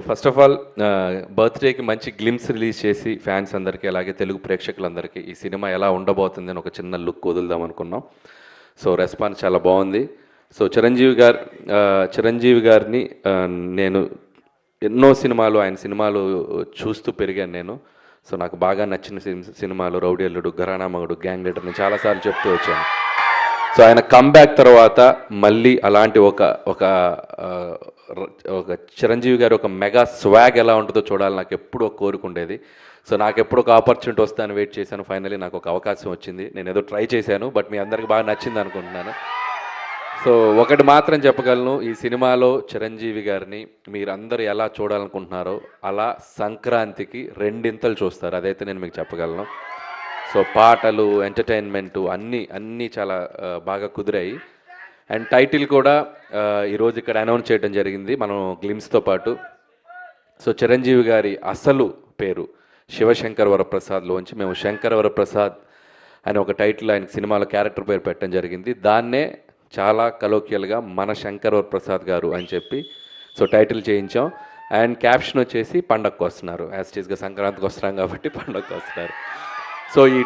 First of all బర్త్డేకి మంచి glimpse release చేసి ఫ్యాన్స్ అందరికీ అలాగే తెలుగు ప్రేక్షకులందరికీ ఈ సినిమా ఎలా ఉండబోతుంది అని ఒక చిన్న లుక్ వదులుదాం అనుకున్నాం. సో రెస్పాన్స్ చాలా బాగుంది. సో చిరంజీవి గారిని నేను ఎన్నో సినిమాలు ఆయన సినిమాలు చూస్తూ పెరిగాను నేను. సో నాకు బాగా నచ్చిన సినిమాలు రౌడీ అల్లుడు, ఘరానా మగుడు, గ్యాంగ్ లీడర్ నేను చాలాసార్లు చెప్తూ వచ్చాను. సో ఆయన కమ్బ్యాక్ తర్వాత మళ్ళీ అలాంటి ఒక చిరంజీవి గారు ఒక మెగా స్వాగ్ ఎలా ఉంటుందో చూడాలి నాకు ఎప్పుడూ ఒక కోరుకుండేది. సో నాకు ఎప్పుడు ఒక ఆపర్చునిటీ వస్తాను వెయిట్ చేశాను. ఫైనలీ నాకు ఒక అవకాశం వచ్చింది. నేను ఏదో ట్రై చేశాను, బట్ మీ అందరికి బాగా నచ్చింది అనుకుంటున్నాను. సో ఒకటి మాత్రం చెప్పగలను, ఈ సినిమాలో చిరంజీవి గారిని మీరందరూ ఎలా చూడాలనుకుంటున్నారో అలా సంక్రాంతికి రెండింతలు చూస్తారు, అదైతే నేను మీకు చెప్పగలను. సో పాటలు, ఎంటర్టైన్మెంటు అన్నీ చాలా బాగా కుదిరాయి. అండ్ టైటిల్ కూడా ఈరోజు ఇక్కడ అనౌన్స్ చేయడం జరిగింది మనం గ్లిమ్స్తో పాటు. సో చిరంజీవి గారి అసలు పేరు శివశంకర్ వరప్రసాద్లోంచి మేము శంకర్ వరప్రసాద్ అని ఒక టైటిల్ ఆయన సినిమాలో క్యారెక్టర్ పేరు పెట్టడం జరిగింది. దాన్నే చాలా కలోక్యల్గా మన శంకర్ వరప్రసాద్ గారు అని చెప్పి సో టైటిల్ చేయించాం. అండ్ క్యాప్షన్ వచ్చేసి పండగకు వస్తున్నారు, యాజ్ టీజ్గా సంక్రాంతికి వస్తున్నాం కాబట్టి పండగకు వస్తున్నారు. సో ఈ